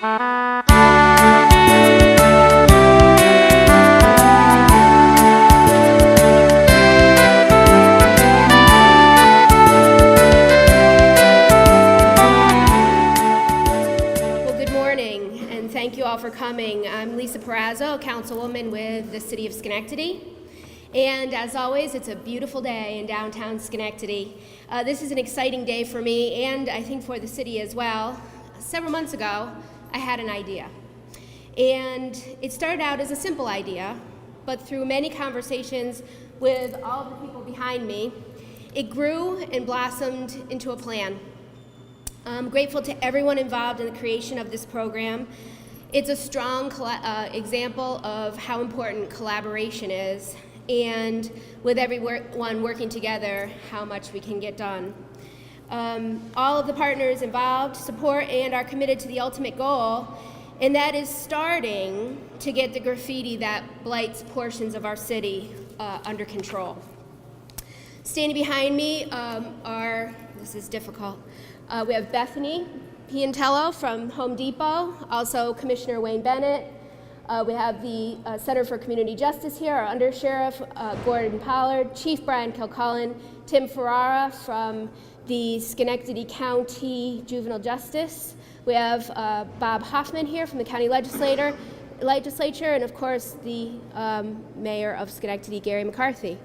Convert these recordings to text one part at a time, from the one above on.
For coming. I'm Lisa Perazzo, Councilwoman with the City of Schenectady. And as always, it's a beautiful day in downtown Schenectady. This is an exciting day for me and I think for the city as well. Several months ago, I had an idea. And it started out as a simple idea, but through many conversations with all the people behind me, it grew and blossomed into a plan. I'm grateful to everyone involved in the creation of this program. It's a strong example of how important collaboration is, and with everyone working together, how much we can get done. All of the partners involved support and are committed to the ultimate goal, and that is starting to get the graffiti that blights portions of our city under control. Standing behind me this is difficult, we have Bethany Piantello from Home Depot, also Commissioner Wayne Bennett. We have the Center for Community Justice here, our Under Sheriff Gordon Pollard, Chief Brian Kilcullen, Tim Ferrara from the Schenectady County Juvenile Justice. We have Bob Hoffman here from the County Legislature, and of course the Mayor of Schenectady, Gary McCarthy.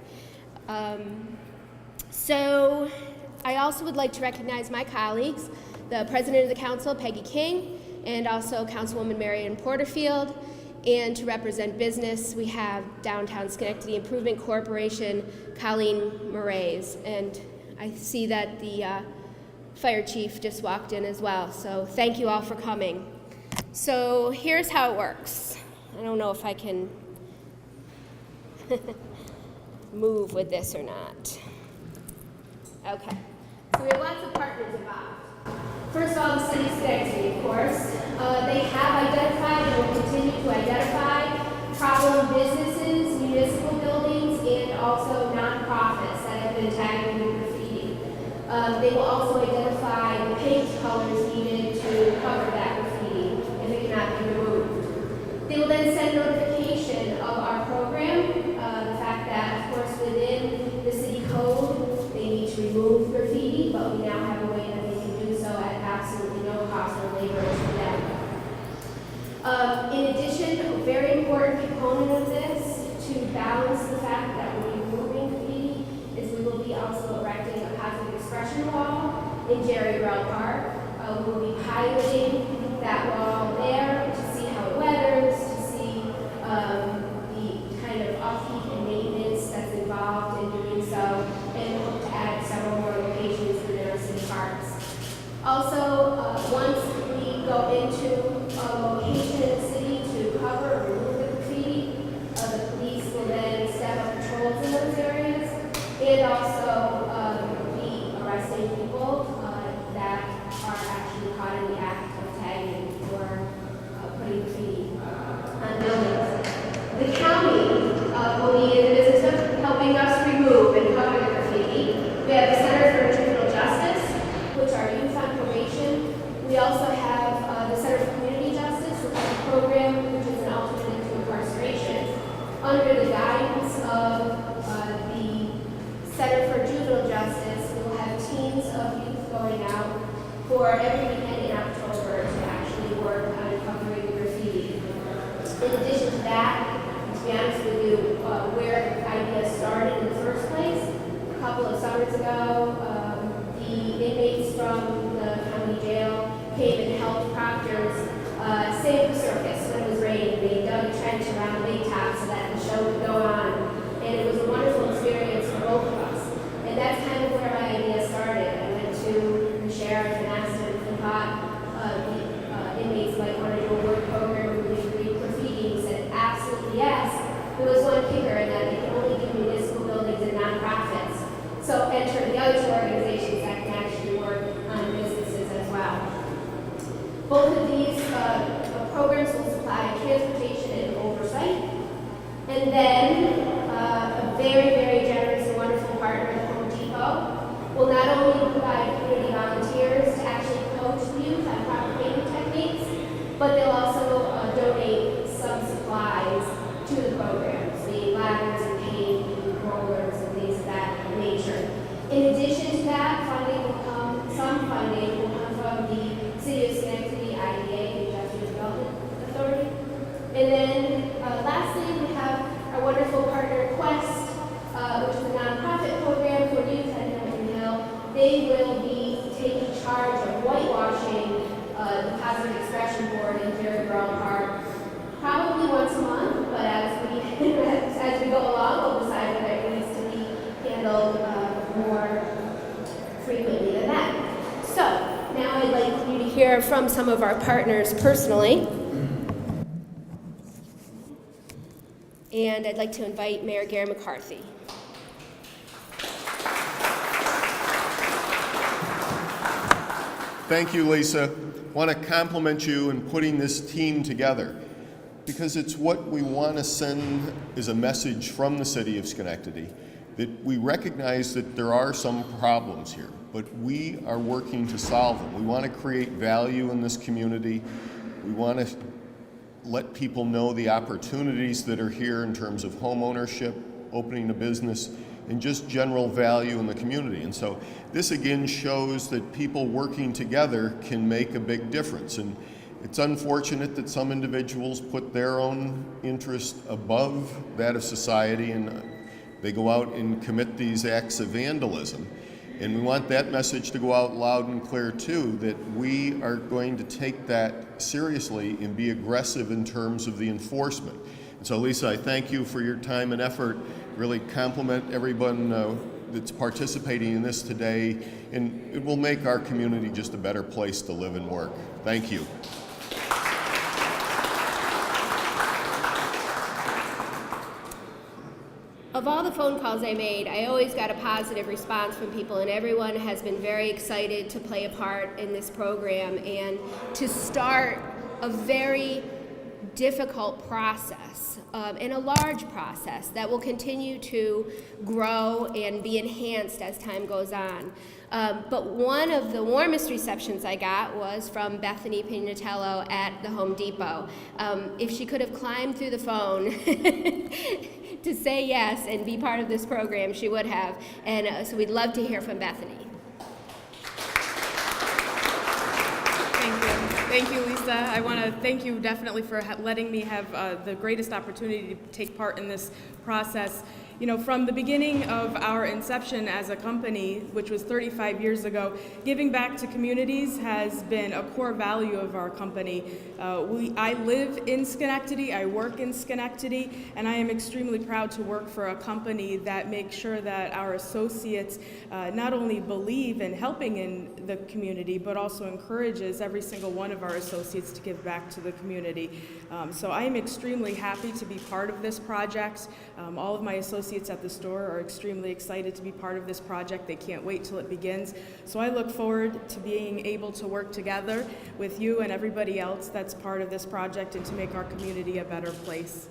So I also would like to recognize my colleagues, the President of the Council, Peggy King, and also Councilwoman Marion Porterfield. And to represent business, we have Downtown Schenectady Improvement Corporation, Colleen Moraes. And I see that the fire chief just walked in as well. So thank you all for coming. So here's how it works. I don't know if I can move with this or not. Okay, so we have lots of partners involved. First of all, the City of Schenectady, of course. They have identified and will continue to identify problem businesses, municipal buildings, and also nonprofits that have been tagged with graffiti. They will also identify the paint colors needed to cover that graffiti if it cannot be removed. They will then send notification of our program, the fact that, of course, within the city code, they need to remove graffiti, but we now have a way that they can do so at absolutely no cost or labor to them. In addition, a very important component of this, to balance the fact that we're removing graffiti, is we will be also erecting a positive expression wall in Jerry Rell Park. We will be piloting that wall there to see how it weathers, to see the kind of upkeep and maintenance that's involved in doing so, and hope to add several more locations within our city parks. Also, once we go into a location in the city to cover or remove the graffiti, the police will then step up patrols in those areas and also be arresting people that are actually caught in the act of tagging or putting graffiti on buildings. The county will be in the business of helping us remove and cover the graffiti. We have the Center for Juvenile Justice, which are youth on probation. We also have the Center for Community Justice, which is a program which is an alternative to incarceration. Under the guidance of the Center for Juvenile Justice, we will have teams of youth going out for every weekend in October to actually work on covering the graffiti. In addition to that, to be honest with you, where the idea started in the first place, a couple of summers ago, the inmates from the county jail came and helped proctors save the circus when it was raining. They dug a trench around the big top so that the show could go on. And it was a wonderful experience for both of us. And that's kind of where my idea started. I went to the sheriff and asked him if he thought the inmates might want to do a work program with graffiti. He said, absolutely yes. There was one kicker in that they can only do municipal buildings and nonprofits. So enter the other two organizations that can actually work on businesses as well. Both of these programs will supply transportation and oversight. And then a very, very generous and wonderful partner, Home Depot, will not only provide community volunteers to actually coach the youth on proper payment techniques, but they'll also donate some supplies to the programs, being ladders and paint and rollers and things of that nature. In addition to that, some funding will come from the City of Schenectady IDA, Industrial Development Authority. And then lastly, we have our wonderful partner Quest, which is a nonprofit program for youth at Hamilton Hill. They will be taking charge of whitewashing the Positive Expression Board in Jerry Burrell Park, probably once a month, but as we go along, we'll decide whether it needs to be handled more frequently than that. So now I'd like you to hear from some of our partners personally. And I'd like to invite Mayor Gary McCarthy. Thank you, Lisa. I want to compliment you in putting this team together because it's what we want to send as a message from the city of Schenectady, that we recognize that there are some problems here, but we are working to solve them. We want to create value in this community. We want to let people know the opportunities that are here in terms of home ownership, opening a business, and just general value in the community. And so this again shows that people working together can make a big difference. And it's unfortunate that some individuals put their own interest above that of society and they go out and commit these acts of vandalism. And we want that message to go out loud and clear too, that we are going to take that seriously and be aggressive in terms of the enforcement. And so Lisa, I thank you for your time and effort, really compliment everyone that's participating in this today, and it will make our community just a better place to live and work. Thank you. Of all the phone calls I made, I always got a positive response from people, and everyone has been very excited to play a part in this program and to start a very difficult process and a large process that will continue to grow and be enhanced as time goes on. But one of the warmest receptions I got was from Bethany Pignatello at the Home Depot. If she could have climbed through the phone to say yes and be part of this program, she would have. And so we'd love to hear from Bethany. Thank you, Lisa. I want to thank you definitely for letting me have the greatest opportunity to take part in this process. You know, from the beginning of our inception as a company, which was 35 years ago, giving back to communities has been a core value of our company. I live in Schenectady, I work in Schenectady, and I am extremely proud to work for a company that makes sure that our associates not only believe in helping in the community, but also encourages every single one of our associates to give back to the community. So I am extremely happy to be part of this project. All of my associates at the store are extremely excited to be part of this project. They can't wait till it begins. So I look forward to being able to work together with you and everybody else that's part of this project and to make our community a better place.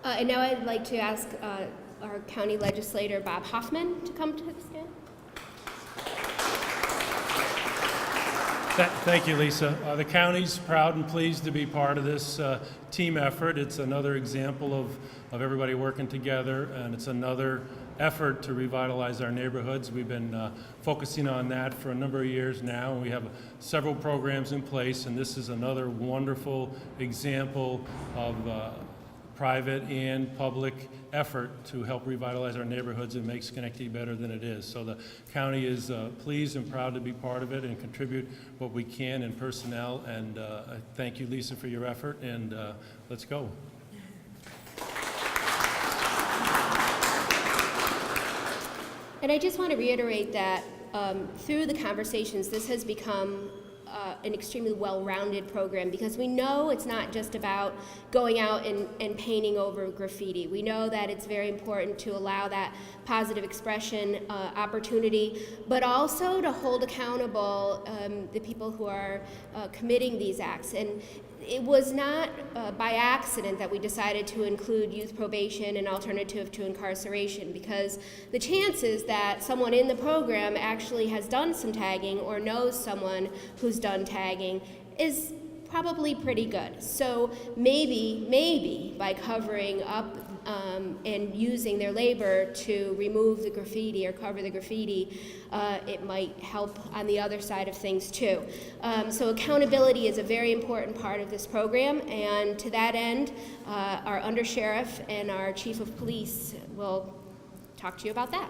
And now I'd like to ask our county legislator, Bob Hoffman, to come to the stand. Thank you, Lisa. The county's proud and pleased to be part of this team effort. It's another example of everybody working together, and it's another effort to revitalize our neighborhoods. We've been focusing on that for a number of years now, and we have several programs in place, and this is another wonderful example of private and public effort to help revitalize our neighborhoods and make Schenectady better than it is. So the county is pleased and proud to be part of it and contribute what we can in personnel. And I thank you, Lisa, for your effort, and let's go. And I just want to reiterate that through the conversations, this has become an extremely well-rounded program, because we know it's not just about going out and painting over graffiti. We know that it's very important to allow that positive expression opportunity, but also to hold accountable the people who are committing these acts. And it was not by accident that we decided to include youth probation and alternative to incarceration, because the chances that someone in the program actually has done some tagging or knows someone who's done tagging is probably pretty good. So maybe by covering up and using their labor to remove the graffiti or cover the graffiti, it might help on the other side of things too. So accountability is a very important part of this program, and to that end, our undersheriff and our chief of police will talk to you about that.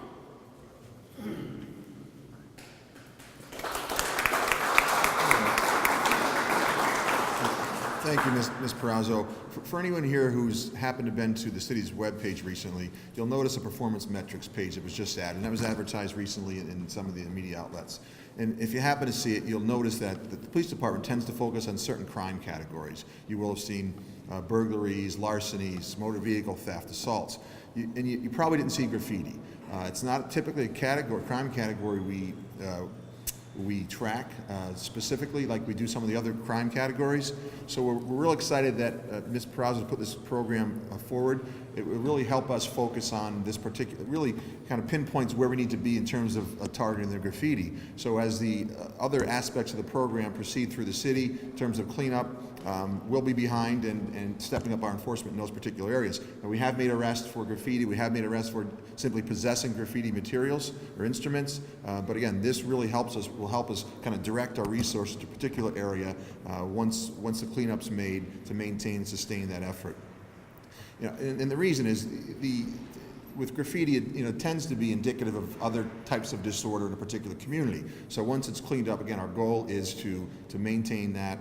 Thank you, Ms. Perazzo. For anyone here who's happened to been to the city's webpage recently, you'll notice a performance metrics page that was just added, and that was advertised recently in some of the media outlets. And if you happen to see it, you'll notice that the police department tends to focus on certain crime categories. You will have seen burglaries, larcenies, motor vehicle theft, assaults, and you probably didn't see graffiti. It's not typically a crime category we track specifically like we do some of the other crime categories. So we're real excited that Ms. Perazzo put this program forward. It will really help us focus on this particular, really kind of pinpoints where we need to be in terms of targeting the graffiti. So as the other aspects of the program proceed through the city in terms of cleanup, we'll be behind and stepping up our enforcement in those particular areas. And we have made arrests for graffiti. We have made arrests for simply possessing graffiti materials or instruments. But again, this really will help us kind of direct our resources to a particular area once the cleanup's made to maintain and sustain that effort. You know, and the reason is with graffiti, it tends to be indicative of other types of disorder in a particular community. So once it's cleaned up, again, our goal is to maintain that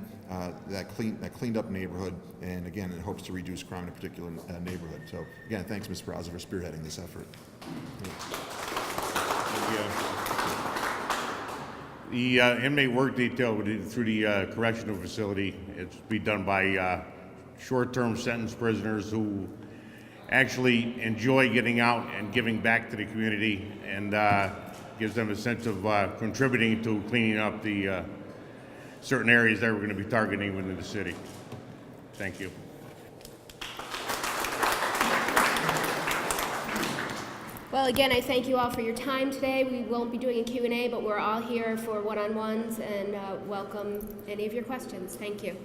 cleaned up neighborhood, and again, it hopes to reduce crime in a particular neighborhood. So again, thanks, Ms. Perazzo, for spearheading this effort. The inmate work detail through the correctional facility, it's be done by short-term sentence prisoners who actually enjoy getting out and giving back to the community, and gives them a sense of contributing to cleaning up the certain areas that we're going to be targeting within the city. Thank you. Well, again, I thank you all for your time today. We won't be doing a Q&A, but we're all here for one-on-ones, and welcome any of your questions. Thank you.